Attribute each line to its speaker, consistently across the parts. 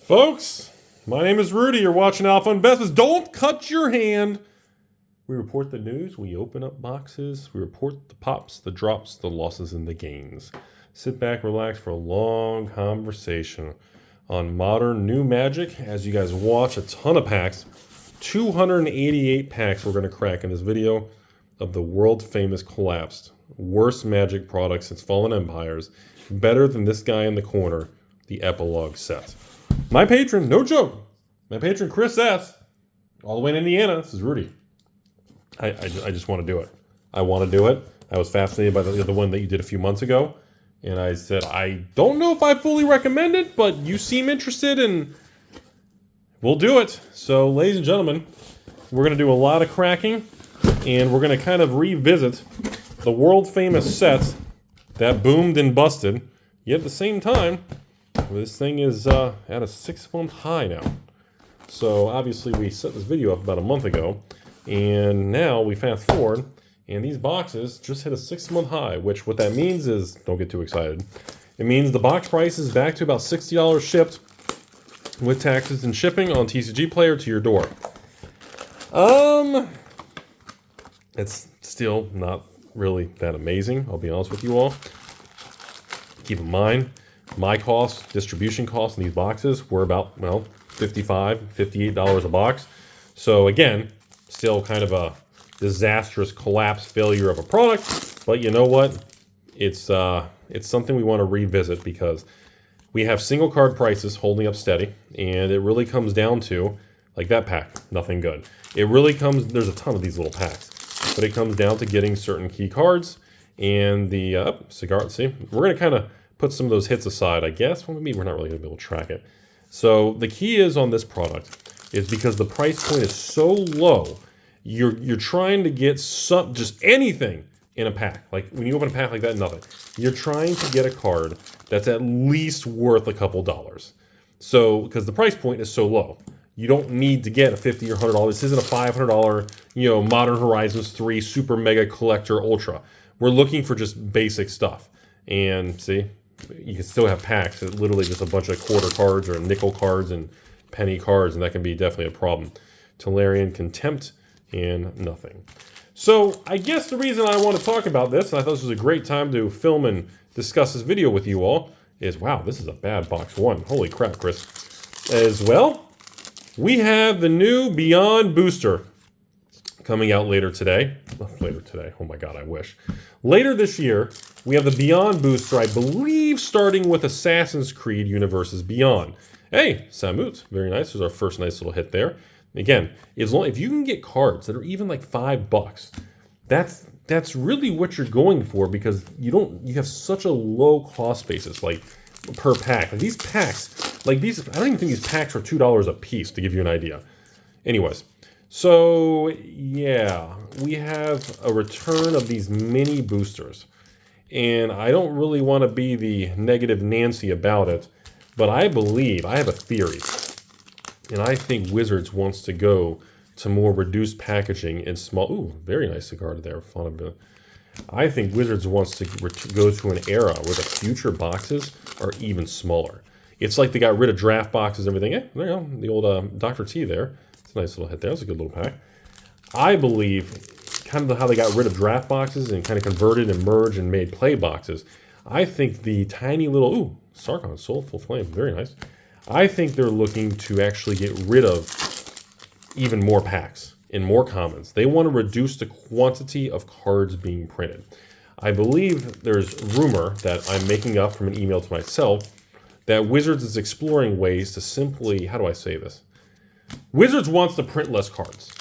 Speaker 1: Folks, my name is Rudy. You're watching Alpha Investments. Don't cut your hand. We report the news. We open up boxes. We report the pops, the drops, the losses, and the gains. Sit back, relax for a long conversation on modern new magic as you guys watch a ton of packs. 288 packs we're going to crack in this video of the world famous collapsed worst magic product since Fallen Empires. Better than this guy in the corner, the epilogue set. My patron, no joke, my patron Chris S, all the way in Indiana, this is Rudy. I just want to do it. I want to do it. I was fascinated by the one that you did a few months ago. And I said, I don't know if I fully recommend it, but you seem interested and we'll do it. So, ladies and gentlemen, we're going to do a lot of cracking. And we're going to kind of revisit the world famous set that boomed and busted. Yet at the same time, this thing is at a 6-month high now. So obviously we set this video up about a month ago. And now we fast forward. And these boxes just hit a 6-month high. Which what that means is, don't get too excited. It means the box price is back to about $60 shipped. With taxes and shipping on TCG Player to your door. It's still not really that amazing, I'll be honest with you all. Keep in mind, my cost, distribution costs in these boxes were about, well, $55, $58 a box. So again, still kind of a disastrous collapse failure of a product. But you know what? It's something we want to revisit because we have single card prices holding up steady. And it really comes down to, like that pack, nothing good. It really comes, there's a ton of these little packs. But it comes down to getting certain key cards and the cigar. See, we're going to kind of put some of those hits aside, I guess. Well, maybe we're not really going to be able to track it. So the key is on this product is because the price point is so low, you're trying to get just anything in a pack. Like when you open a pack like that, nothing. You're trying to get a card that's at least worth a couple dollars. So because the price point is so low. You don't need to get a $50 or $100. This isn't a $500, Modern Horizons 3 Super Mega Collector Ultra. We're looking for just basic stuff. And see, you can still have packs. It's literally just a bunch of quarter cards or nickel cards and penny cards, and that can be definitely a problem. Tolarian, Contempt, and nothing. So I guess the reason I want to talk about this, and I thought this was a great time to film and discuss this video with you all, is wow, this is a bad box one. Holy crap, Chris. As well, we have the new Beyond Booster coming out later today. Oh my god, I wish. Later this year, we have the Beyond Booster, I believe, starting with Assassin's Creed Universes Beyond. Hey, Samut, very nice. There's our first nice little hit there. Again, if you can get cards that are even like $5, that's really what you're going for because you have such a low cost basis, like per pack. Like these packs, I don't even think these packs are $2 a piece to give you an idea. Anyways, so yeah, we have a return of these mini boosters. And I don't really want to be the negative Nancy about it, but I have a theory. And I think Wizards wants to go to more reduced packaging and small. Ooh, very nice cigar there. I think Wizards wants to go to an era where the future boxes are even smaller. It's like they got rid of draft boxes and everything. There you go, the old Dr. T there. It's a nice little hit there. That's a good little pack. I believe kind of how they got rid of draft boxes and kind of converted and merged and made play boxes. I think the tiny little, ooh, Sarkon, Soulful Flame, very nice. I think they're looking to actually get rid of even more packs and more commons. They want to reduce the quantity of cards being printed. I believe there's rumor that I'm making up from an email to myself that Wizards is exploring ways to simply, how do I say this? Wizards wants to print less cards.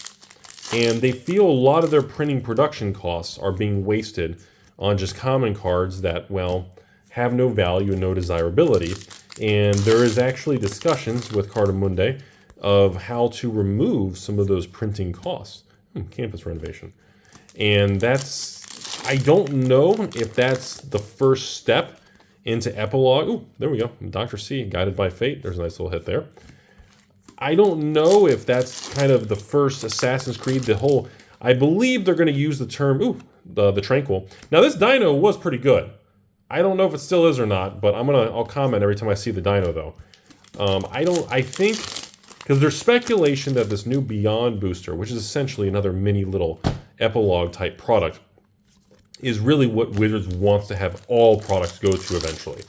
Speaker 1: And they feel a lot of their printing production costs are being wasted on just common cards that, well, have no value and no desirability. And there is actually discussions with Cardamundi of how to remove some of those printing costs. Campus renovation. And I don't know if that's the first step into Epilogue. Ooh, there we go. Dr. C, Guided by Fate. There's a nice little hit there. I don't know if that's kind of the first Assassin's Creed. I believe they're going to use the term, the Tranquil. Now, this dino was pretty good. I don't know if it still is or not, but I'll comment every time I see the dino, though. I think, because there's speculation that this new Beyond booster, which is essentially another mini little epilogue type product, is really what Wizards wants to have all products go to eventually.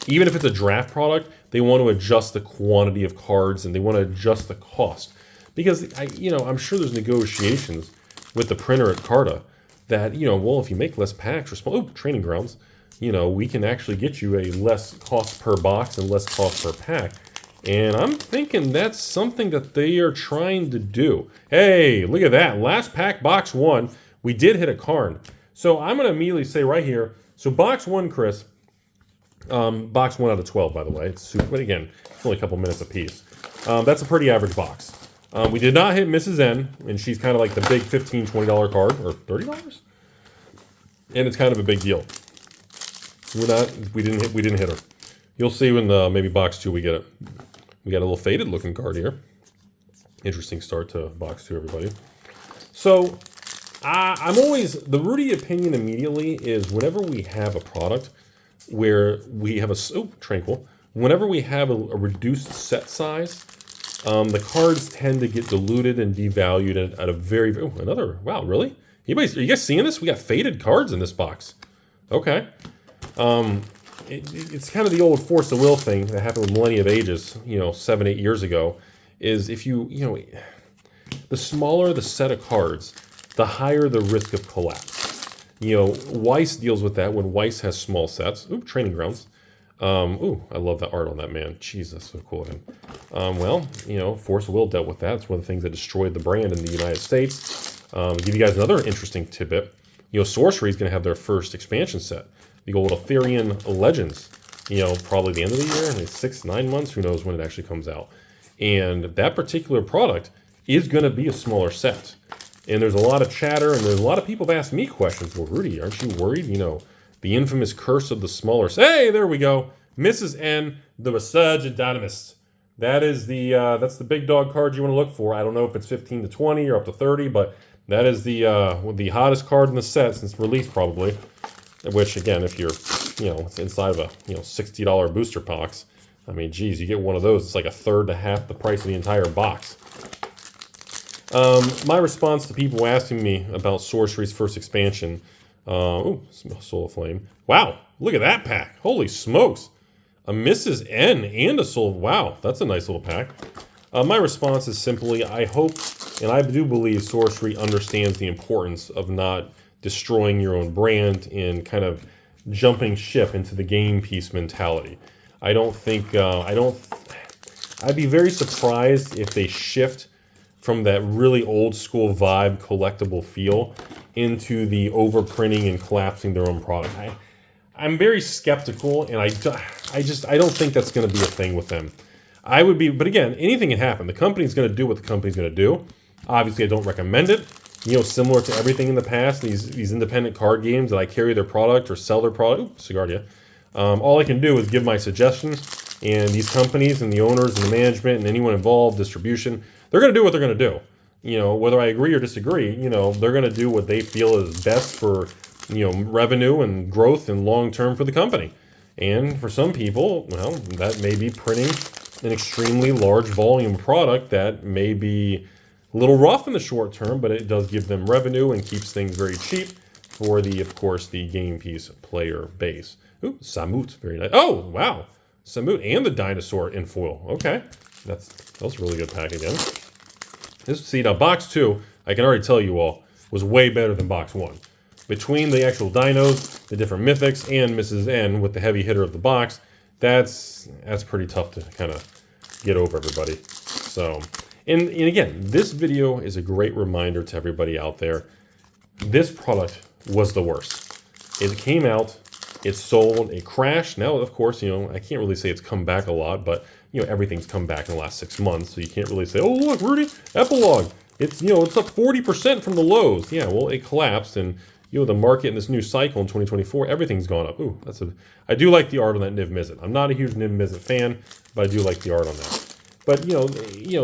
Speaker 1: Even if it's a draft product, they want to adjust the quantity of cards and they want to adjust the cost. Because, I'm sure there's negotiations with the printer at Carta that, well, if you make less packs or small, training grounds, we can actually get you a less cost per box and less cost per pack. And I'm thinking that's something that they are trying to do. Hey, look at that. Last pack, box 1, we did hit a Karn. So I'm going to immediately say right here, so box 1, Chris, box 1 out of 12, by the way. It's super, but again, it's only a couple minutes a piece. That's a pretty average box. We did not hit Mrs. N, and she's kind of like the big $15, $20 card, or $30? And it's kind of a big deal. We didn't hit her. You'll see when maybe box 2 we get it. We got a little faded looking card here. Interesting start to box 2, everybody. So I'm always, the Rudy opinion immediately is whenever we have a product where we have tranquil. Whenever we have a reduced set size, the cards tend to get diluted and devalued at a very, wow, really? Are you guys seeing this? We got faded cards in this box. Okay. It's kind of the old force of will thing that happened with Millennia of Ages, 7, 8 years ago, is if the smaller the set of cards, the higher the risk of collapse. Weiss deals with that when Weiss has small sets. Training grounds. I love that art on that man. Jeez, that's so cool of him. Force of Will dealt with that. It's one of the things that destroyed the brand in the United States. Give you guys another interesting tidbit. Sorcery is going to have their first expansion set. The old Ethereum Legends. Probably the end of the year, maybe 6, 9 months. Who knows when it actually comes out. And that particular product is going to be a smaller set. And there's a lot of chatter, and there's a lot of people have asked me questions. Well, Rudy, aren't you worried? The infamous curse of the smaller. Hey, there we go. Mrs. N, the Resurgent. That is that's the big dog card you want to look for. I don't know if it's 15 to 20 or up to 30, but that is the hottest card in the set since release probably. Which again, if you're it's inside of a $60 booster box. I mean, geez, you get one of those, it's like a third to half the price of the entire box. My response to people asking me about Sorcery's first expansion. Soul of Flame. Wow, look at that pack. Holy smokes. A Mrs. N and a Soul. Wow, that's a nice little pack. My response is simply, I hope, and I do believe Sorcery understands the importance of not destroying your own brand and kind of jumping ship into the game piece mentality. I don't think, I'd be very surprised if they shift from that really old school vibe collectible feel into the overprinting and collapsing their own product. I'm very skeptical, and I don't think that's going to be a thing with them. I would be, but again, anything can happen. The company's going to do what the company's going to do. Obviously, I don't recommend it. Similar to everything in the past, these independent card games that I carry their product or sell their product. Cigardia. All I can do is give my suggestions, and these companies and the owners and the management and anyone involved, distribution, they're going to do what they're going to do. Whether I agree or disagree, they're going to do what they feel is best for, revenue and growth and long-term for the company. And for some people, well, that may be printing an extremely large volume product that may be a little rough in the short term, but it does give them revenue and keeps things very cheap for of course, the game piece player base. Ooh, Samut, very nice. Oh, wow. Samut and the dinosaur in foil. Okay. That was a really good pack again. Now box 2, I can already tell you all, was way better than box 1. Between the actual dinos, the different mythics, and Mrs. N with the heavy hitter of the box, that's pretty tough to kind of get over, everybody. So, and again, this video is a great reminder to everybody out there. This product was the worst. It came out, it sold, it crashed. Now, of course, I can't really say it's come back a lot, but everything's come back in the last 6 months, so you can't really say, oh, look, Rudy, epilogue. It's, it's up 40% from the lows. Yeah, well, it collapsed, and, the market in this new cycle in 2024, everything's gone up. Ooh, I do like the art on that Niv Mizzet. I'm not a huge Niv Mizzet fan, but I do like the art on that. But,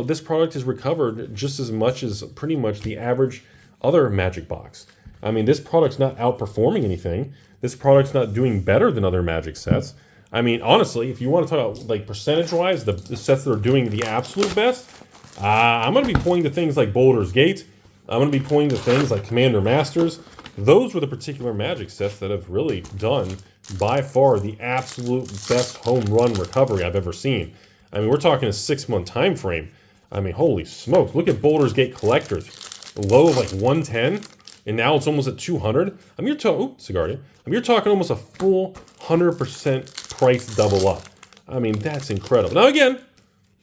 Speaker 1: this product has recovered just as much as pretty much the average other Magic box. I mean, this product's not outperforming anything. This product's not doing better than other Magic sets. I mean, honestly, if you want to talk about like percentage-wise, the sets that are doing the absolute best, I'm going to be pointing to things like Boulders Gate. I'm going to be pointing to things like Commander Masters. Those were the particular Magic sets that have really done, by far, the absolute best home run recovery I've ever seen. I mean, we're talking a 6-month time frame. I mean, holy smokes. Look at Boulders Gate Collectors. Low of like 110, and now it's almost at 200. I mean, you're talking, Cigardia. I mean, you're talking almost a full 100% price double up. I mean, that's incredible. Now, again,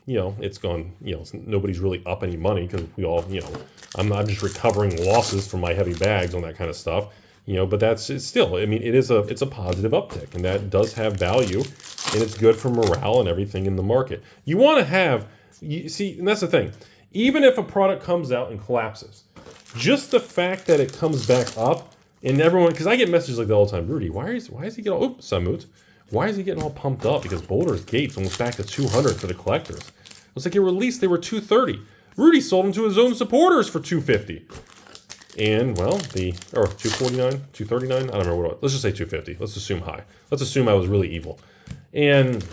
Speaker 1: you know, it's gone, you know, nobody's really up any money because we all, you know, I'm just recovering losses from my heavy bags on that kind of stuff, you know, but it's still, I mean, it's a positive uptick, and that does have value, and it's good for morale and everything in the market. You want to have, you see, and that's the thing, even if a product comes out and collapses, just the fact that it comes back up, and everyone, because I get messages like that all the time, Rudy, why is he getting all, oops, Samut, why is he getting all pumped up? Because Boulders Gate's almost back to 200 for the collectors. It was like it released, they were 230. Rudy sold them to his own supporters for 250. And, well, or 249, 239, I don't remember what it was. Let's just say 250. Let's assume high. Let's assume I was really evil. And,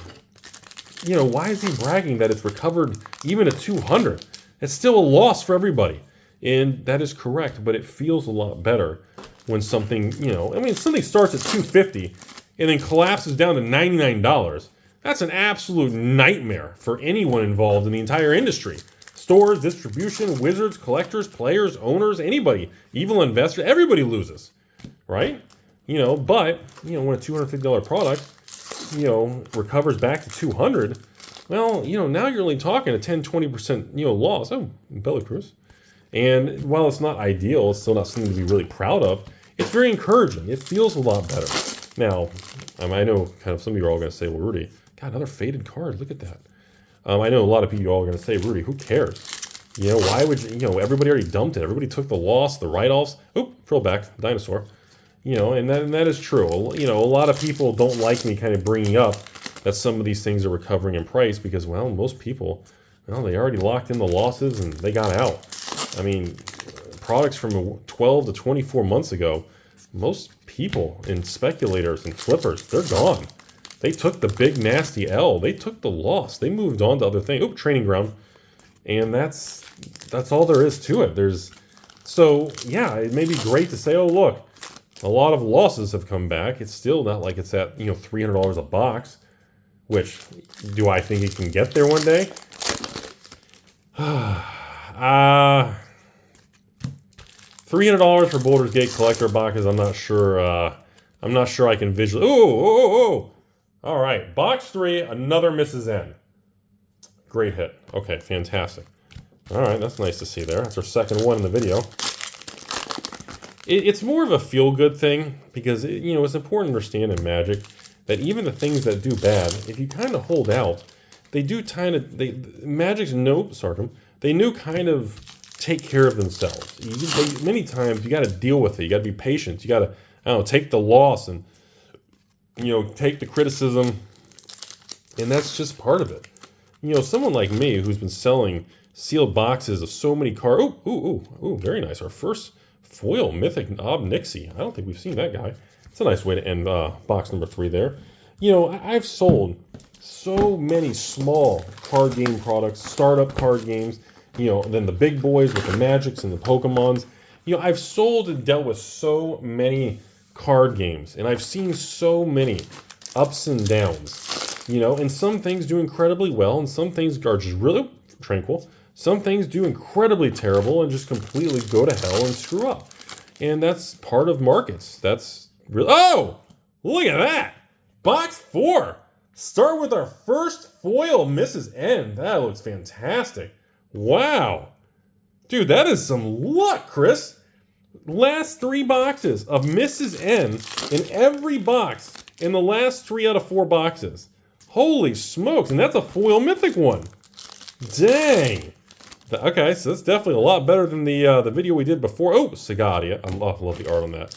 Speaker 1: you know, why is he bragging that it's recovered even at 200? It's still a loss for everybody. And that is correct, but it feels a lot better when something, you know, I mean, something starts at 250 and then collapses down to $99. That's an absolute nightmare for anyone involved in the entire industry. Stores, distribution, wizards, collectors, players, owners, anybody, evil investors, everybody loses, right? You know, but, you know, when a $250 product, you know, recovers back to 200, well, you know, now you're only talking a 10, 20%, you know, loss. Oh, Belarus. And while it's not ideal, it's still not something to be really proud of. It's very encouraging. It feels a lot better. Now, I know kind of some of you are all going to say, well, Rudy, God, another faded card. Look at that. I know a lot of people are all going to say, Rudy, who cares? You know, why would you know, everybody already dumped it. Everybody took the loss, the write-offs. Oh, frill back, dinosaur. You know, and that is true. You know, a lot of people don't like me kind of bringing up that some of these things are recovering in price because, well, most people, well, they already locked in the losses and they got out. I mean, products from 12 to 24 months ago, most people and speculators and flippers, they're gone. They took the big nasty L. They took the loss. They moved on to other things. Oh, training ground. And that's all there is to it. So yeah, it may be great to say, oh, look, a lot of losses have come back. It's still not like it's at, you know, $300 a box, which do I think it can get there one day? $300 for Boulders Gate collector boxes. I'm not sure I can visually. Oh. All right, box 3, another Mrs. N. Great hit. Okay, fantastic. All right, that's nice to see there. That's our second one in the video. It's more of a feel-good thing because, you know, it's important to understand in Magic that even the things that do bad, if you kind of hold out, they do kind of, Magic's they knew kind of take care of themselves. Many times you got to deal with it. You got to be patient. You got to, I don't know, take the loss and, you know, take the criticism, and that's just part of it. You know, someone like me who's been selling sealed boxes of so many cards. Ooh, very nice. Our first foil mythic Ob Nixie. I don't think we've seen that guy. It's a nice way to end box number 3 there. You know, I've sold so many small card game products, startup card games, you know, then the big boys with the Magics and the Pokemons. You know, I've sold and dealt with so many card games, and I've seen so many ups and downs, you know, and some things do incredibly well, and some things are just really tranquil. Some things do incredibly terrible and just completely go to hell and screw up. And that's part of markets. That's really, oh, look at that. Box 4. Start with our first foil Mrs. N. That looks fantastic. Wow. Dude, that is some luck, Chris. Last 3 boxes of Mrs. N in every box in the last 3 out of 4 boxes. Holy smokes, and that's a foil mythic one. Dang. Okay, so that's definitely a lot better than the video we did before. Oh, Sagadia. I love the art on that.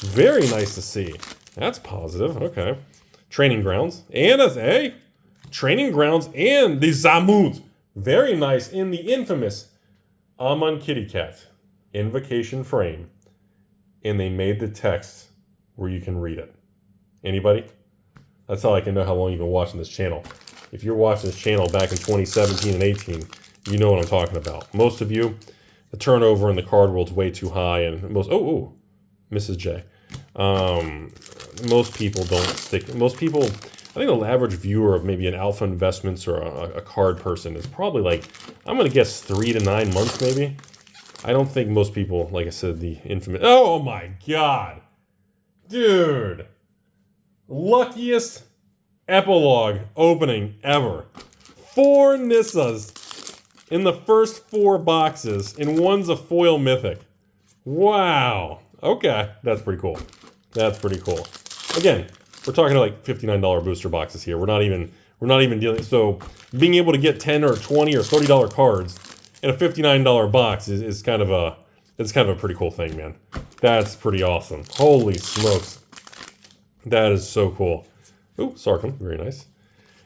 Speaker 1: Very nice to see. That's positive. Okay. Training grounds. And Training grounds and the Zamut. Very nice in the infamous Amon Kitty Cat invocation frame, and they made the text where you can read it. Anybody? That's how I can know how long you've been watching this channel. If you're watching this channel back in 2017 and 18, you know what I'm talking about. Most of you, the turnover in the card world's way too high, and most, Mrs. J. Most people don't stick. Most people, I think the average viewer of maybe an Alpha Investments or a card person is probably like, I'm going to guess 3 to 9 months maybe. I don't think most people, like I said, the infamous, oh my God. Dude. Luckiest epilogue opening ever. 4 Nissas in the first 4 boxes, and one's a foil mythic. Wow. Okay, that's pretty cool. That's pretty cool. Again, we're talking like $59 booster boxes here. We're not even dealing. So being able to get 10 or 20 or $30 cards in a $59 box is kind of a pretty cool thing, man. That's pretty awesome. Holy smokes. That is so cool. Ooh, Sarcom, very nice.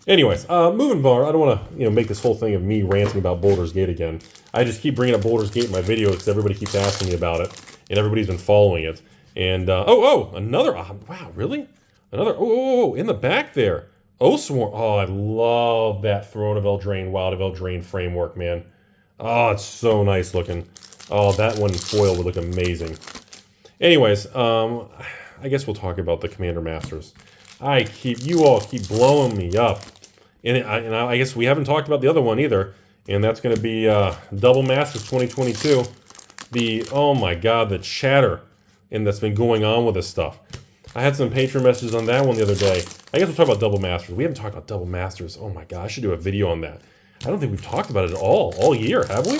Speaker 1: Anyways, moving on. I don't want to make this whole thing of me ranting about Boulders Gate again. I just keep bringing up Boulders Gate in my videos because everybody keeps asking me about it, and everybody's been following it. And another. Wow, really? Another. In the back there. Swarm. Oh, I love that Throne of Eldraine, Wild of Eldraine framework, man. Oh, it's so nice looking. Oh, that one in foil would look amazing. Anyways, I guess we'll talk about the Commander Masters. You all keep blowing me up. And I guess we haven't talked about the other one either. And that's going to be Double Masters 2022. Oh my God, the chatter that's been going on with this stuff. I had some patron messages on that one the other day. I guess we'll talk about Double Masters. We haven't talked about Double Masters. Oh my God, I should do a video on that. I don't think we've talked about it at all year, have we?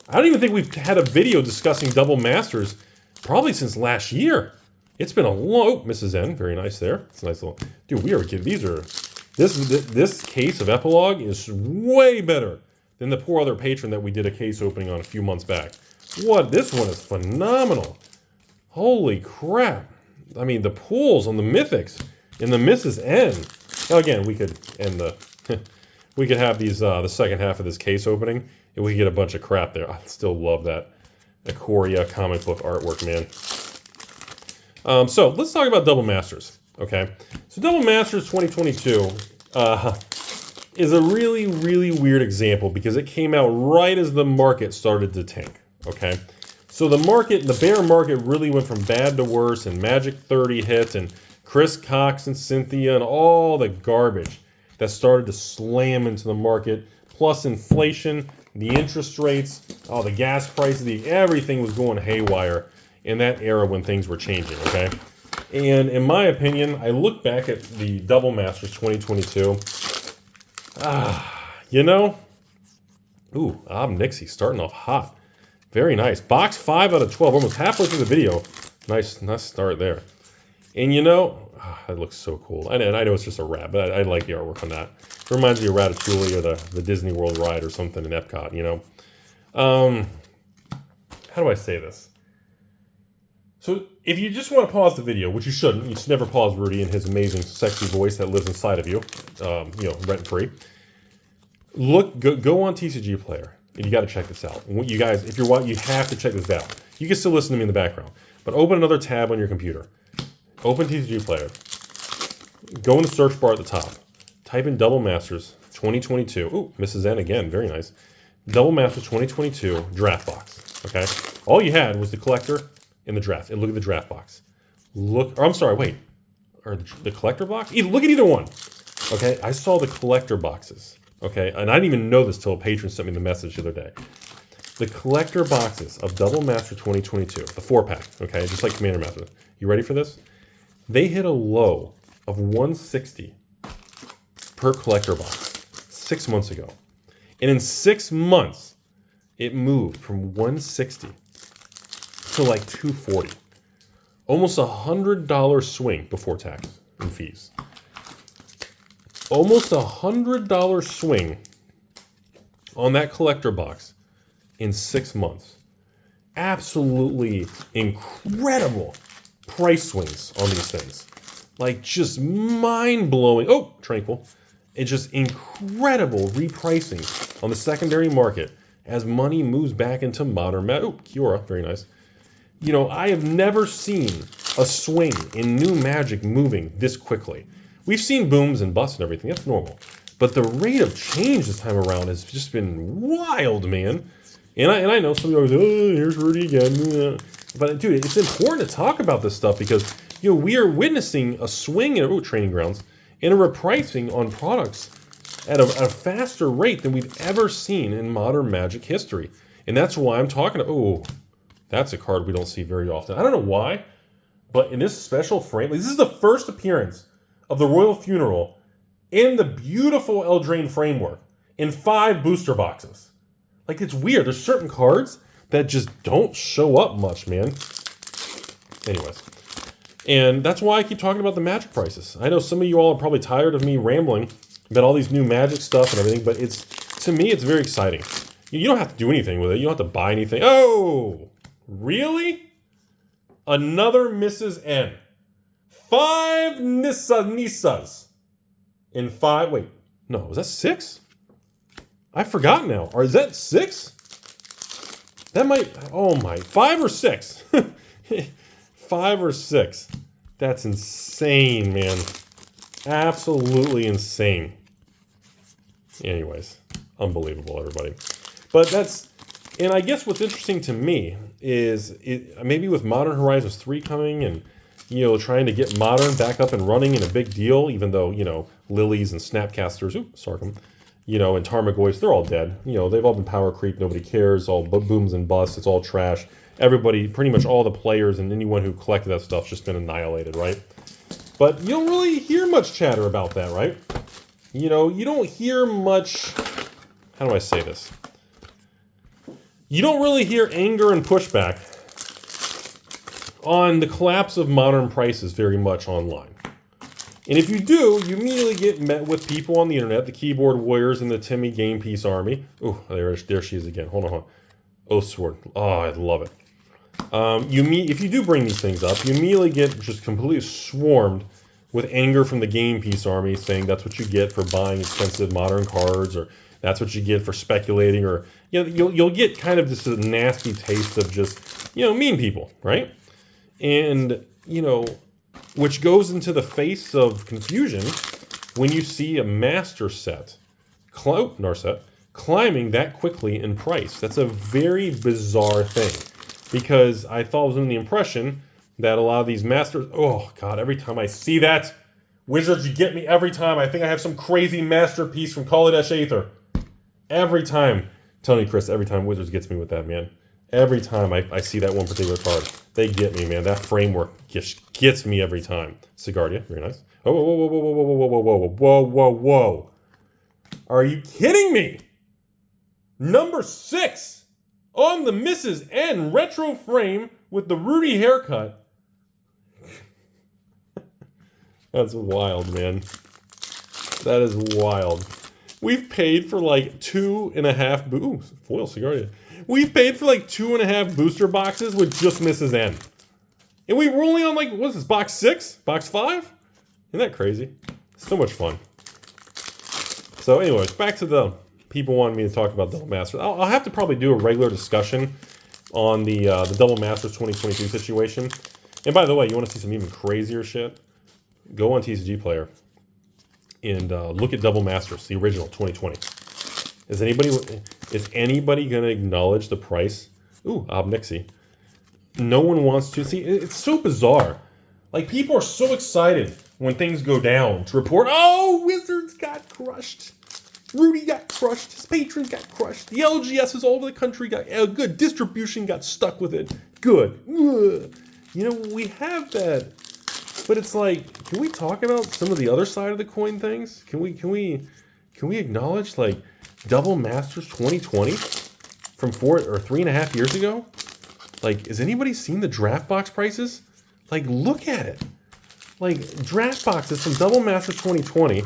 Speaker 1: I don't even think we've had a video discussing Double Masters probably since last year. It's been a long... Mrs. N, very nice there. It's a nice little... Dude, we are kidding. This case of Epilogue is way better than the poor other patron that we did a case opening on a few months back. This one is phenomenal. Holy crap. I mean, the pools on the Mythics and the Mrs. N. Now, again, we could end the... we could have these the second half of this case opening, and we could get a bunch of crap there. I still love that Ikoria comic book artwork, man. So let's talk about Double Masters, okay? So Double Masters 2022 is a really, really weird example because it came out right as the market started to tank, okay? So the bear market really went from bad to worse, and Magic 30 hit, and Chris Cox and Cynthia and all the garbage that started to slam into the market, plus inflation, the interest rates, all the gas prices, everything was going haywire in that era when things were changing, okay? And in my opinion, I look back at the Double Masters 2022. Nixie starting off hot. Very nice. Box 5 out of 12, almost halfway through the video. Nice start there. And that looks so cool. I know it's just a rat, but I like the artwork on that. It reminds me of Ratatouille or the Disney World ride or something in Epcot, How do I say this? So if you just want to pause the video, which you shouldn't, you should never pause Rudy and his amazing, sexy voice that lives inside of you, rent-free. Go on TCG Player, and you got to check this out. You guys, if you're watching, you have to check this out. You can still listen to me in the background, but open another tab on your computer. Open TCG Player. Go in the search bar at the top. Type in Double Masters 2022. Ooh, Mrs. N again, very nice. Double Masters 2022 draft box. Okay, all you had was the collector in the draft. And look at the draft box. Or the collector box? Look at either one. Okay, I saw the collector boxes. Okay, and I didn't even know this till a patron sent me the message the other day. The collector boxes of Double Master 2022, the 4-pack, okay, just like Commander Master. You ready for this? They hit a low of 160 per collector box 6 months ago. And in 6 months, it moved from 160 to like 240. Almost $100 swing before tax and fees. Almost $100 swing on that collector box in 6 months. Absolutely incredible price swings on these things. Like just mind-blowing. Oh, Tranquil. It's just incredible repricing on the secondary market as money moves back into modern. Oh, Kiora, very nice. I have never seen a swing in new Magic moving this quickly. we've seen booms and busts and everything. That's normal. But the rate of change this time around has just been wild, man. And I know some of you always, oh, here's Rudy again. But dude, it's important to talk about this stuff because we are witnessing a swing in training grounds and a repricing on products at a faster rate than we've ever seen in modern Magic history. And that's why I'm talking. Oh, that's a card we don't see very often. I don't know why, but in this special frame, this is the first appearance of the Royal Funeral in the beautiful Eldraine framework in 5 booster boxes. Like, it's weird. There's certain cards that just don't show up much, man. Anyways. And that's why I keep talking about the Magic prices. I know some of you all are probably tired of me rambling about all these new Magic stuff and everything, but to me, it's very exciting. You don't have to do anything with it. You don't have to buy anything. Oh, really? Another Mrs. N. 5 Nisas. In 5, wait, no, was that 6? I forgot now. Or is that 6? That might, oh my, 5 or 6? 5 or 6. That's insane, man. Absolutely insane. Anyways, unbelievable, everybody. But and I guess what's interesting to me is maybe with Modern Horizons 3 coming and, trying to get Modern back up and running in a big deal, even though, Lilies and Snapcasters, Sarcom, and Tarmogoyfs, they're all dead. They've all been power creep. Nobody cares. All booms and busts. It's all trash. Everybody, pretty much all the players and anyone who collected that stuff's just been annihilated, right? But you don't really hear much chatter about that, right? You don't hear much, how do I say this? You don't really hear anger and pushback on the collapse of Modern prices very much online. And if you do, you immediately get met with people on the internet, the keyboard warriors and the Timmy Game Piece army. Oh, there she is again. Hold on. Oath Sword. Oh, I love it. If you do bring these things up, you immediately get just completely swarmed with anger from the Game Piece army, saying that's what you get for buying expensive Modern cards, or that's what you get for speculating, or you'll get kind of just a nasty taste of just mean people, right? And which goes into the face of confusion when you see a master set, climbing that quickly in price. That's a very bizarre thing, because I thought I was under the impression that a lot of these masters, oh God, every time I see that, Wizards, you get me every time. I think I have some crazy masterpiece from Kaladesh Aether. Every time, Tony Chris, every time Wizards gets me with that, man. Every time I see that one particular card, they get me, man. That framework gets me every time. Sigardia, very nice. Oh, whoa, whoa, whoa, whoa, whoa, whoa, whoa, whoa, whoa, whoa, whoa. Are you kidding me? Number 6 on the Mrs. N retro frame with the Rudy haircut. That's wild, man. That is wild. We've paid for like 2.5 foil Sigardia. We've paid for like 2.5 booster boxes with just Mrs. N. And we were only on like, what's this, box 6? Box 5? Isn't that crazy? So much fun. So anyways, back to the people wanting me to talk about Double Masters. I'll have to probably do a regular discussion on the Double Masters 2022 situation. And by the way, you want to see some even crazier shit? Go on TCG Player and look at Double Masters, the original 2020. Is anybody going to acknowledge the price? Ooh, Obnixie. No one wants to. See, it's so bizarre. Like, people are so excited when things go down to report, oh, Wizards got crushed. Rudy got crushed. His patrons got crushed. The LGSs all over the country got good. Distribution got stuck with it. Good. Ugh. We have that. But it's like, can we talk about some of the other side of the coin things? Can we acknowledge, like, Double Masters 2020 from 3.5 years ago? Like, has anybody seen the draft box prices? Like, look at it. Like, draft boxes from Double Masters 2020.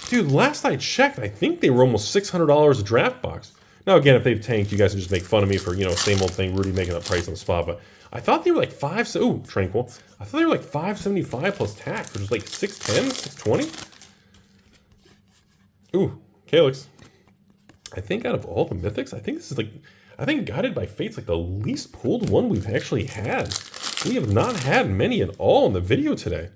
Speaker 1: Dude, last I checked, I think they were almost $600 a draft box. Now, again, if they've tanked, you guys can just make fun of me for, same old thing, Rudy making up price on the spot. But I thought they were like Tranquil. I thought they were like $575 plus tax, which is like $610, $620. Ooh, Calyx. I think out of all the mythics, I think this is Guided by Fate's like the least pulled one we've actually had. We have not had many at all in the video today.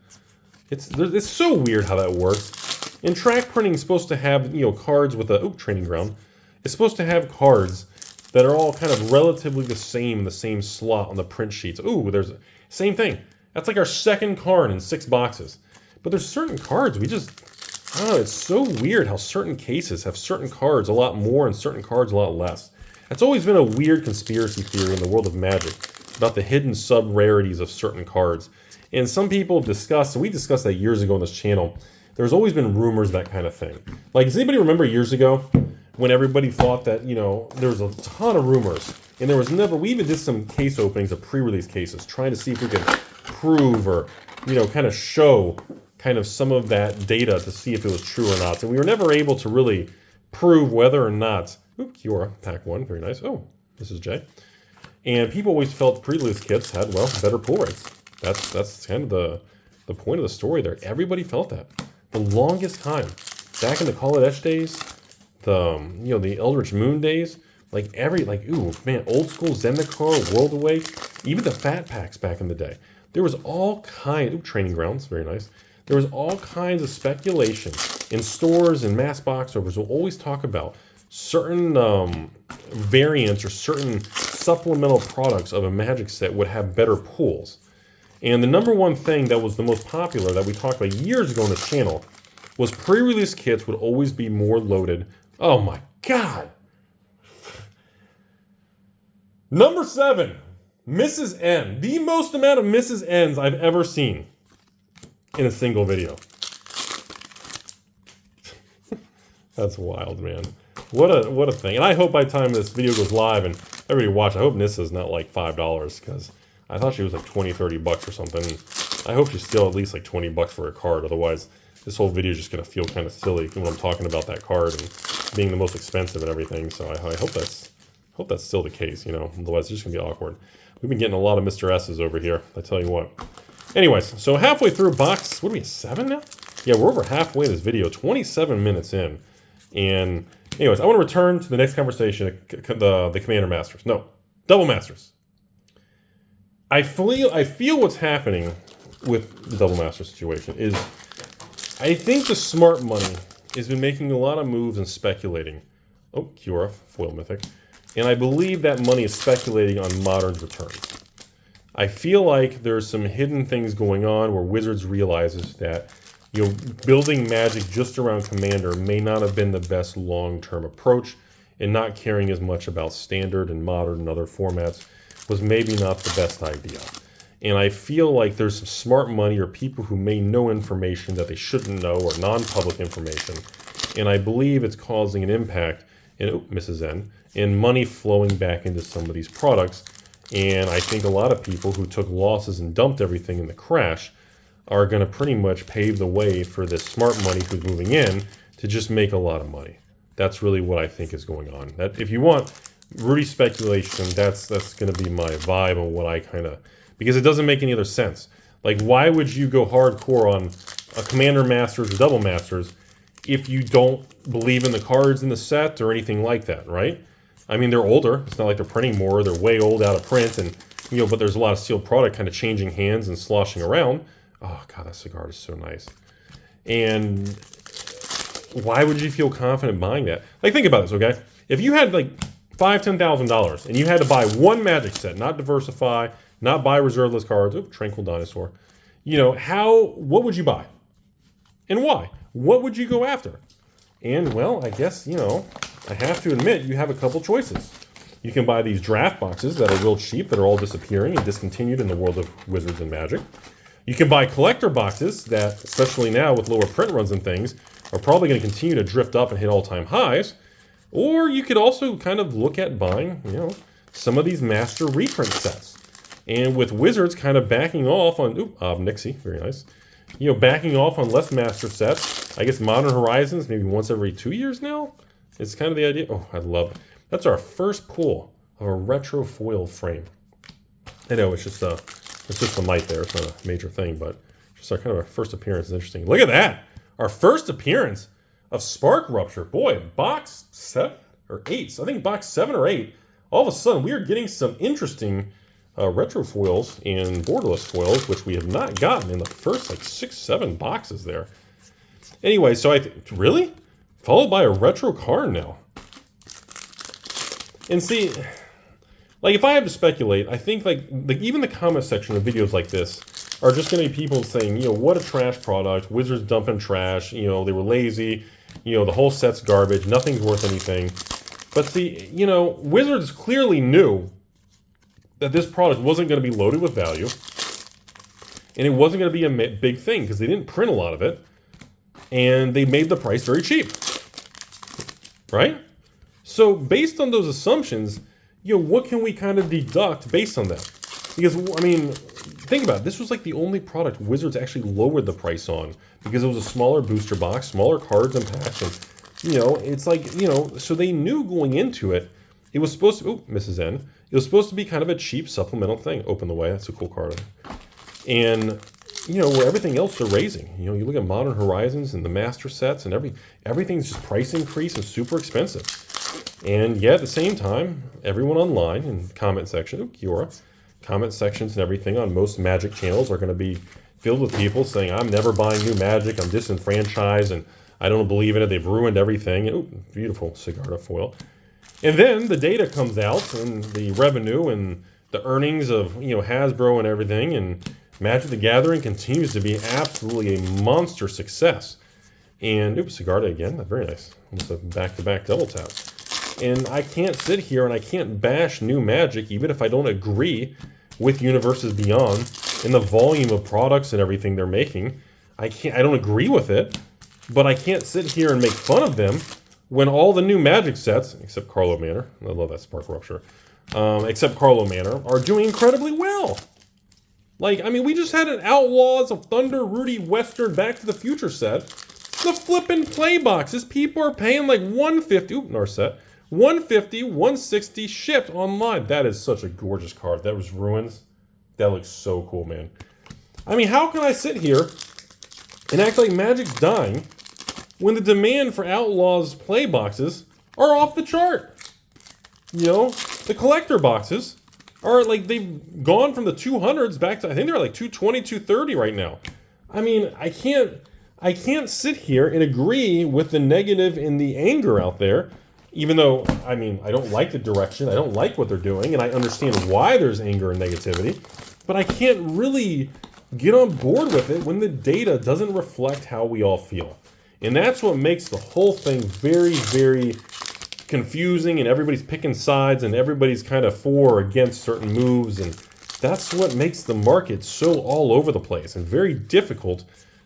Speaker 1: It's so weird how that works. And track printing is supposed to have, you know, cards with a training ground. It's supposed to have cards that are all kind of relatively the same slot on the print sheets. Ooh, there's same thing. That's like our second card in 6 boxes. But there's certain cards we just, I don't know, it's so weird how certain cases have certain cards a lot more and certain cards a lot less. That's always been a weird conspiracy theory in the world of Magic about the hidden sub-rarities of certain cards. And some people discuss, and we discussed that years ago on this channel, there's always been rumors of that kind of thing. Like, does anybody remember years ago when everybody thought that, you know, there was a ton of rumors, and there was never, we even did some case openings of pre-release cases, trying to see if we could prove or, you know, kind of show kind of some of that data to see if it was true or not. And we were never able to really prove whether or not, Kiora, pack 1, very nice. Oh, this is Jay. And people always felt pre-release kits had, well, better pull rates. That's kind of the point of the story there. Everybody felt that. The longest time, back in the Kaladesh days, the Eldritch Moon days, ooh, man, old school Zendikar, World Awake, even the fat packs back in the day. There was all kinds, training grounds, very nice. There was all kinds of speculation in stores and mass box overs will always talk about certain variants or certain supplemental products of a Magic set would have better pulls. And the number one thing that was the most popular that we talked about years ago on this channel was pre-release kits would always be more loaded. Oh my God. Number 7, Mrs. N. The most amount of Mrs. N's I've ever seen in a single video. That's wild, man. What a thing. And I hope by the time this video goes live and everybody watch, I hope Nissa's not like $5 because I thought she was like 20, 30 bucks or something. I hope she's still at least like 20 bucks for a card. Otherwise, this whole video is just going to feel kind of silly when I'm talking about that card and being the most expensive and everything. So I hope that's still the case, you know. Otherwise, it's just going to be awkward. We've been getting a lot of Mr. S's over here, I tell you what. Anyways, so halfway through box, what are we, 7 now? Yeah, we're over halfway in this video, 27 minutes in. And anyways, I want to return to the next conversation, the Commander Masters. No, Double Masters. I feel what's happening with the Double Master situation is I think the smart money has been making a lot of moves and speculating. Oh, Kiora, foil mythic. And I believe that money is speculating on Modern's returns. I feel like there's some hidden things going on where Wizards realizes that, you know, building Magic just around Commander may not have been the best long-term approach, and not caring as much about Standard and Modern and other formats was maybe not the best idea. And I feel like there's some smart money or people who may know information that they shouldn't know or non-public information. And I believe it's causing an impact in, Mrs. N, in money flowing back into some of these products. And I think a lot of people who took losses and dumped everything in the crash are going to pretty much pave the way for this smart money who's moving in to just make a lot of money. That's really what I think is going on. That if you want Rudy speculation, that's going to be my vibe on what I kind of, because it doesn't make any other sense. Like, why would you go hardcore on a Commander Masters or Double Masters if you don't believe in the cards in the set or anything like that, right? I mean, they're older. It's not like they're printing more. They're way old, out of print, and you know, but there's a lot of sealed product kind of changing hands and sloshing around. Oh God, that cigar is so nice. And why would you feel confident buying that? Like, think about this, okay? If you had like $5,000, $10,000 and you had to buy one Magic set, not diversify, not buy reserve list cards, Tranquil Dinosaur, you know, what would you buy? And why? What would you go after? And well, I guess, you know, I have to admit, you have a couple choices. You can buy these draft boxes that are real cheap, that are all disappearing and discontinued in the world of Wizards and Magic. You can buy collector boxes that, especially now with lower print runs and things, are probably going to continue to drift up and hit all-time highs. Or you could also kind of look at buying, you know, some of these master reprint sets. And with Wizards kind of backing off on, Nixie, very nice. You know, backing off on less master sets. I guess Modern Horizons, maybe once every 2 years now. It's kind of the idea. Oh, I love it. That's our first pull of a retro foil frame. I know it's just the mic there. It's not a major thing, but just our kind of our first appearance is interesting. Look at that. Our first appearance of Spark Rupture. Boy, box 7 or 8. So I think box 7 or 8. All of a sudden, we are getting some interesting retro foils and borderless foils, which we have not gotten in the first like 6, 7 boxes there. Anyway, so really? Followed by a retro card now. And see, like if I have to speculate, I think like even the comment section of videos like this are just going to be people saying, you know, what a trash product, Wizards dumping trash, you know, they were lazy, you know, the whole set's garbage, nothing's worth anything. But see, you know, Wizards clearly knew that this product wasn't going to be loaded with value, and it wasn't going to be a big thing because they didn't print a lot of it, and they made the price very cheap, right? So based on those assumptions, you know, what can we kind of deduct based on that? Because, I mean, think about it. This was like the only product Wizards actually lowered the price on because it was a smaller booster box, smaller cards and packs, and, you know, it's like, you know, so they knew going into it, it was supposed to, oh, Mrs. N, it was supposed to be kind of a cheap supplemental thing. Open the way, that's a cool card. And, you know, where everything else they're raising. You know, you look at Modern Horizons and the Master sets and everything's just price increase and super expensive. And yet at the same time, everyone online in comment section, oh, Kiora, comment sections and everything on most Magic channels are going to be filled with people saying, I'm never buying new Magic, I'm disenfranchised, and I don't believe in it, they've ruined everything. Oh, beautiful Sigarda foil. And then the data comes out, and the revenue and the earnings of, you know, Hasbro and everything, and Magic the Gathering continues to be absolutely a monster success. And, oops, Sigarda again, very nice. Almost a back-to-back double taps. And I can't sit here and I can't bash new Magic, even if I don't agree with Universes Beyond and the volume of products and everything they're making. I don't agree with it, but I can't sit here and make fun of them when all the new Magic sets, except Carlo Manor, I love that Spark Rupture, except Carlo Manor, are doing incredibly well. Like, I mean, we just had an Outlaws of Thunder, Rudy, Western, Back to the Future set. The flippin' play boxes, people are paying like $150, oop, Narset, $150, $160 shipped online. That is such a gorgeous card. That was Ruins. That looks so cool, man. I mean, how can I sit here and act like Magic's dying when the demand for Outlaws play boxes are off the chart? You know, the collector boxes are like, they've gone from the 200s back to, I think they're like 220, 230 right now. I mean, I can't sit here and agree with the negative and the anger out there, even though, I mean, I don't like the direction, I don't like what they're doing, and I understand why there's anger and negativity, but I can't really get on board with it when the data doesn't reflect how we all feel. And that's what makes the whole thing very, very confusing, and everybody's picking sides, and everybody's kind of for or against certain moves, and that's what makes the market so all over the place and very difficult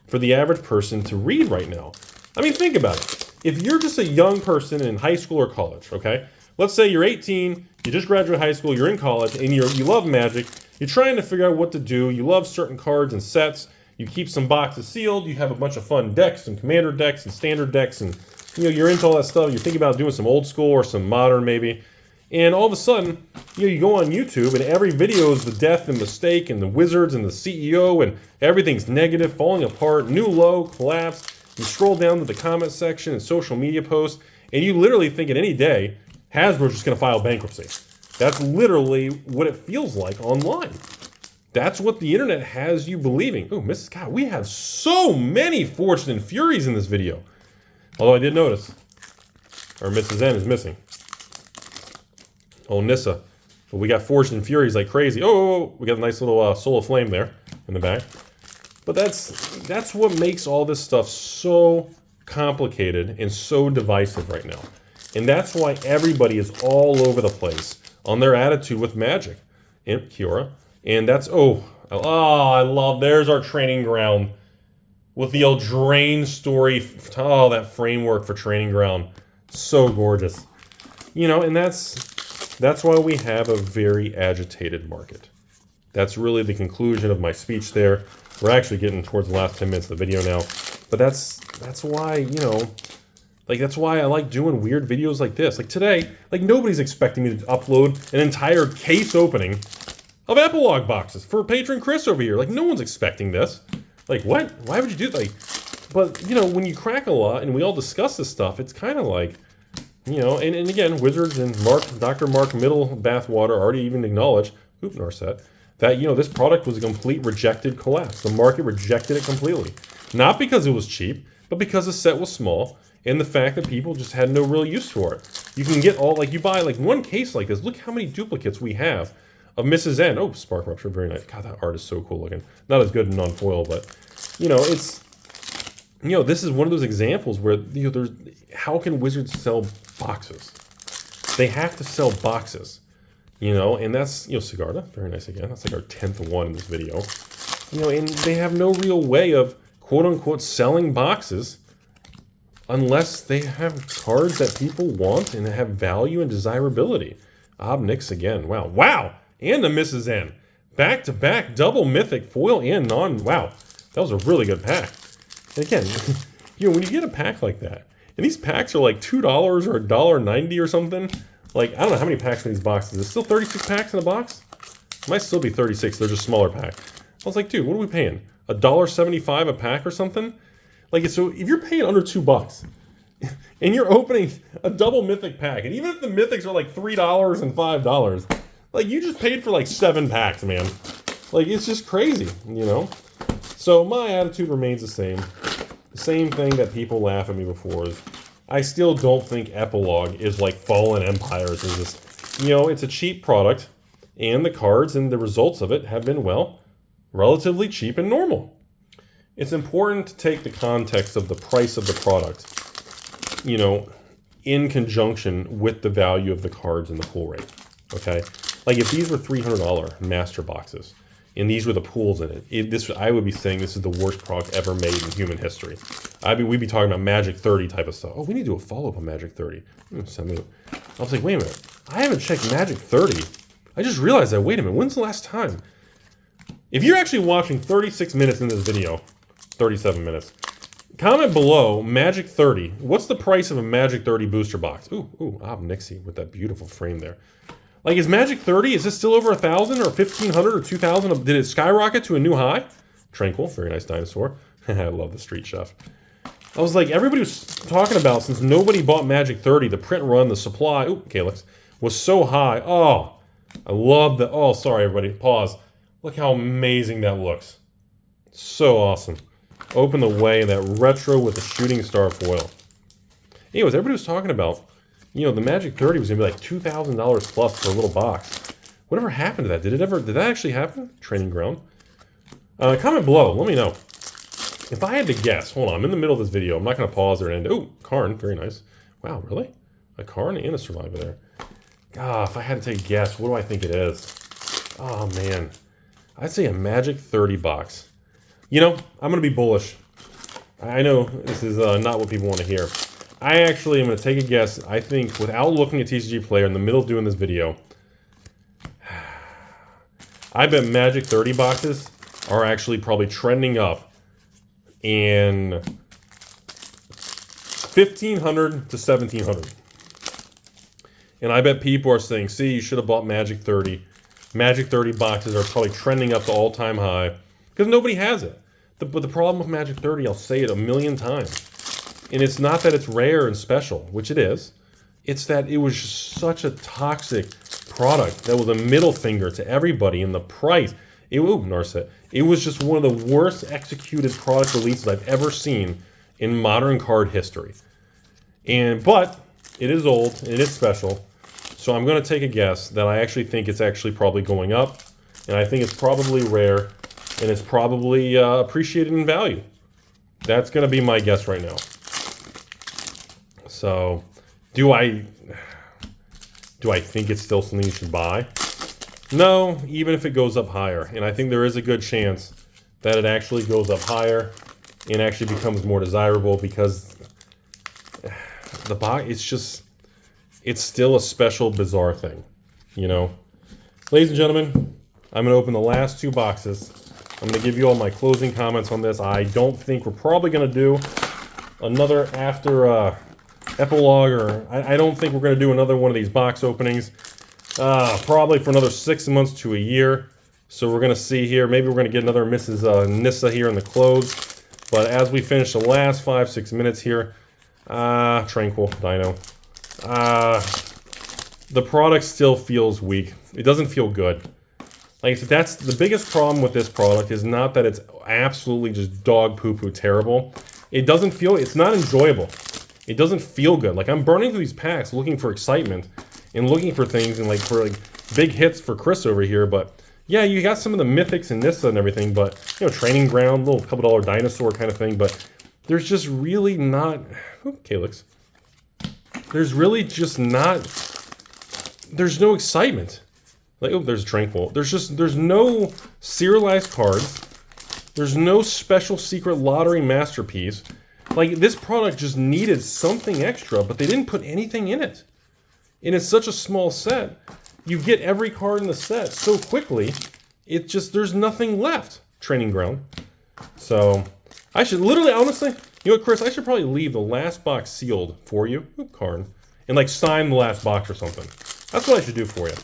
Speaker 1: for the average person to read right now. I mean, think about it. If you're just a young person in high school or college, okay? Let's say you're 18, you just graduated high school, you're in college, and you love Magic, you're trying to figure out what to do, you love certain cards and sets, you keep some boxes sealed, you have a bunch of fun decks, some commander decks and standard decks, and you know, you're into all that stuff, you're thinking about doing some old school or some modern maybe, and all of a sudden, you know, you go on YouTube and every video is the death and mistake and the Wizards and the CEO and everything's negative, falling apart, new low, collapse. You scroll down to the comment section and social media posts, and you literally think at any day, Hasbro's just going to file bankruptcy. That's literally what it feels like online. That's what the internet has you believing. Oh, Mrs. God, we have so many Forged and Furies in this video. Although I did notice, our Mrs. N is missing. Oh, Nissa. But we got Forged and Furies like crazy. Oh, we got a nice little Soul of Flame there in the back. But that's what makes all this stuff so complicated and so divisive right now. And that's why everybody is all over the place on their attitude with Magic. And Kiora. And that's, I love, there's our training ground with the Eldraine story. Oh, that framework for training ground. So gorgeous. You know, and that's why we have a very agitated market. That's really the conclusion of my speech there. We're actually getting towards the last 10 minutes of the video now. But that's why, you know, like that's why I like doing weird videos like this. Like today, like nobody's expecting me to upload an entire case opening of epilogue boxes for patron Chris over here. Like no one's expecting this. Like what? Why would you do that? Like, but you know, when you crack a lot and we all discuss this stuff, it's kind of like, you know, and again, Wizards and Dr. Mark Middle Bathwater already even acknowledged Narset, that, you know, this product was a complete rejected collapse. The market rejected it completely. Not because it was cheap, but because the set was small and the fact that people just had no real use for it. You can get all, like, you buy like one case like this. Look how many duplicates we have of Mrs. N. Oh, spark rupture, very nice. God, that art is so cool looking. Not as good in non-foil, but, you know, it's, you know, this is one of those examples where, you know, there's, how can Wizards sell boxes? They have to sell boxes, you know, and that's, you know, Sigarda, very nice again. That's like our 10th one in this video. You know, and they have no real way of, quote-unquote, selling boxes unless they have cards that people want and have value and desirability. Obnix again. Wow. Wow! And the Mrs. N. Back-to-back double mythic foil and non. Wow. That was a really good pack. And again, you know, when you get a pack like that, and these packs are like $2 or $1.90 or something. Like, I don't know how many packs in these boxes. Is it still 36 packs in a box? It might still be 36. They're just smaller pack. I was like, dude, what are we paying? $1.75 a pack or something? Like, so if you're paying under $2 and you're opening a double mythic pack, and even if the mythics are like $3 and $5, like, you just paid for like 7 packs, man. Like, it's just crazy, you know? So my attitude remains the same. The same thing that people laugh at me before is, I still don't think Epilogue is like Fallen Empires. Is this, you know, it's a cheap product, and the cards and the results of it have been, well, relatively cheap and normal. It's important to take the context of the price of the product, you know, in conjunction with the value of the cards and the pull rate, okay? Like, if these were $300 master boxes, and these were the pools in it, I would be saying this is the worst product ever made in human history. We'd be talking about Magic 30 type of stuff. Oh, we need to do a follow-up on Magic 30. I was like, wait a minute. I haven't checked Magic 30. I just realized that, wait a minute, when's the last time? If you're actually watching 36 minutes in this video, 37 minutes, comment below, Magic 30. What's the price of a Magic 30 booster box? Ooh, Nixie with that beautiful frame there. Like, is Magic 30, is this still over 1,000 or 1,500 or 2,000? Did it skyrocket to a new high? Tranquil, very nice dinosaur. I love the Street Chef. I was like, everybody was talking about, since nobody bought Magic 30, the print run, the supply, Calyx, was so high. Oh, I love the, oh, sorry, everybody, pause. Look how amazing that looks. So awesome. Open the way, that retro with the shooting star foil. Anyways, everybody was talking about, you know, the Magic 30 was going to be like $2,000 plus for a little box. Whatever happened to that? Did that actually happen? Training ground. Comment below. Let me know. If I had to guess, hold on, I'm in the middle of this video. I'm not going to pause or end. Oh, Karn, very nice. Wow, really? A Karn and a Survivor there. God, if I had to take a guess, what do I think it is? Oh, man. I'd say a Magic 30 box. You know, I'm going to be bullish. I know this is not what people want to hear. I actually am going to take a guess. I think, without looking at TCG Player in the middle of doing this video, I bet Magic 30 boxes are actually probably trending up in 1,500 to 1,700. And I bet people are saying, see, you should have bought Magic 30. Magic 30 boxes are probably trending up to all-time high because nobody has it. But the problem with Magic 30, I'll say it a million times, and it's not that it's rare and special, which it is. It's that it was just such a toxic product that was a middle finger to everybody in the price. Narset. It was just one of the worst executed product releases I've ever seen in modern card history. But it is old and it is special. So I'm going to take a guess that I actually think it's actually probably going up, and I think it's probably rare, and it's probably appreciated in value. That's going to be my guess right now. So, do I think it's still something you should buy? No, even if it goes up higher. And I think there is a good chance that it actually goes up higher and actually becomes more desirable because the box, it's still a special, bizarre thing, you know? Ladies and gentlemen, I'm going to open the last 2 boxes. I'm going to give you all my closing comments on this. I don't think we're probably going to do another after epilogue, or I don't think we're going to do another one of these box openings. Probably for another 6 months to a year. So we're going to see here. Maybe we're going to get another Mrs. Nissa here in the close. But as we finish the last 5-6 minutes here, Tranquil, Dino. The product still feels weak. It doesn't feel good. Like I said, that's the biggest problem with this product, is not that it's absolutely just dog poo-poo terrible. It doesn't feel, it's not enjoyable. It doesn't feel good. Like, I'm burning through these packs looking for excitement and looking for things and like for like big hits for Chris over here. But yeah, you got some of the mythics and Nissa and everything, but you know, Training Ground, little couple dollar dinosaur kind of thing. But there's just really not, Calyx. There's really just not, there's no excitement. Like, oh, there's Tranquil. There's no serialized cards. There's no special secret lottery masterpiece. Like, this product just needed something extra, but they didn't put anything in it. And it's such a small set. You get every card in the set so quickly, it just, there's nothing left. Training Ground. So, I should literally, honestly, you know what, Chris, I should probably leave the last box sealed for you, Karn, and like sign the last box or something. That's what I should do for you.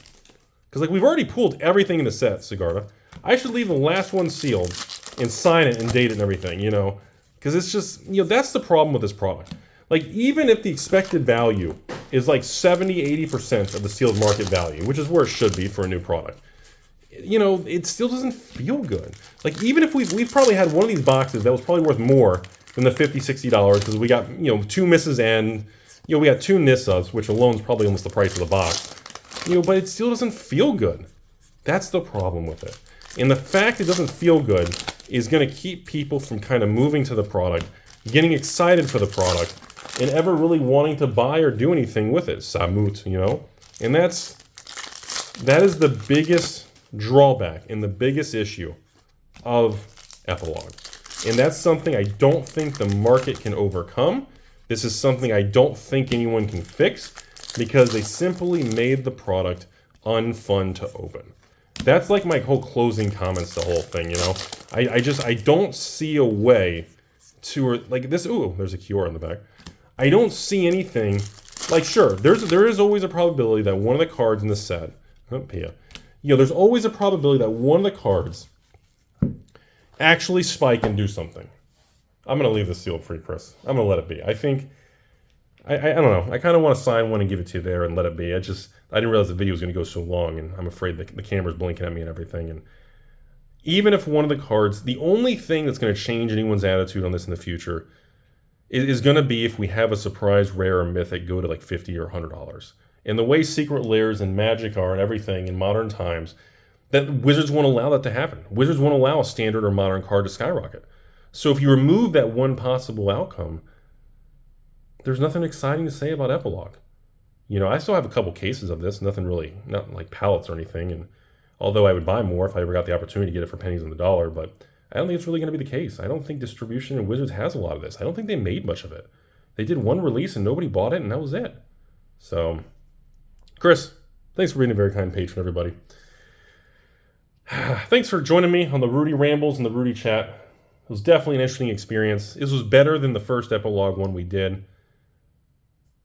Speaker 1: Because like we've already pulled everything in the set, Sigarda. I should leave the last one sealed and sign it and date it and everything, you know. Because it's just, you know, that's the problem with this product. Like, even if the expected value is like 70–80% of the sealed market value, which is where it should be for a new product, you know, it still doesn't feel good. Like, even if we've probably had one of these boxes that was probably worth more than the $50–60, because we got, you know, 2 misses and, you know, we got 2 Nissas, which alone is probably almost the price of the box. You know, but it still doesn't feel good. That's the problem with it. And the fact it doesn't feel good is going to keep people from kind of moving to the product, getting excited for the product, and ever really wanting to buy or do anything with it. Samut, you know? And that is the biggest drawback and the biggest issue of Epilogue. And that's something I don't think the market can overcome. This is something I don't think anyone can fix, because they simply made the product unfun to open. That's like my whole closing comments, the whole thing, you know? I don't see a way to, like this, ooh, there's a QR in the back. I don't see anything, like sure, there is always a probability that one of the cards in the set, you know, there's always a probability that one of the cards actually spike and do something. I'm gonna leave this sealed free, Chris. I'm gonna let it be. I think, I don't know. I kind of want to sign one and give it to you there and let it be. I didn't realize the video was going to go so long, and I'm afraid the camera's blinking at me and everything. And even if one of the cards, the only thing that's going to change anyone's attitude on this in the future is going to be if we have a surprise rare or mythic go to like $50 or $100. And the way secret layers and magic are and everything in modern times, that Wizards won't allow that to happen. Wizards won't allow a standard or modern card to skyrocket. So if you remove that one possible outcome, there's nothing exciting to say about Epilogue. You know, I still have a couple cases of this, nothing really, not like pallets or anything, and although I would buy more if I ever got the opportunity to get it for pennies on the dollar, but I don't think it's really going to be the case. I don't think distribution in Wizards has a lot of this. I don't think they made much of it. They did one release and nobody bought it, and that was it. So, Chris, thanks for being a very kind patron, everybody. Thanks for joining me on the Rudy Rambles and the Rudy Chat. It was definitely an interesting experience. This was better than the first Epilogue one we did.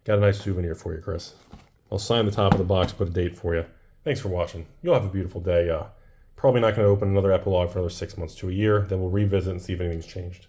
Speaker 1: Got a nice souvenir for you, Chris. I'll sign the top of the box, put a date for you. Thanks for watching. You'll have a beautiful day. Probably not going to open another Epilogue for another 6 months to a year. Then we'll revisit and see if anything's changed.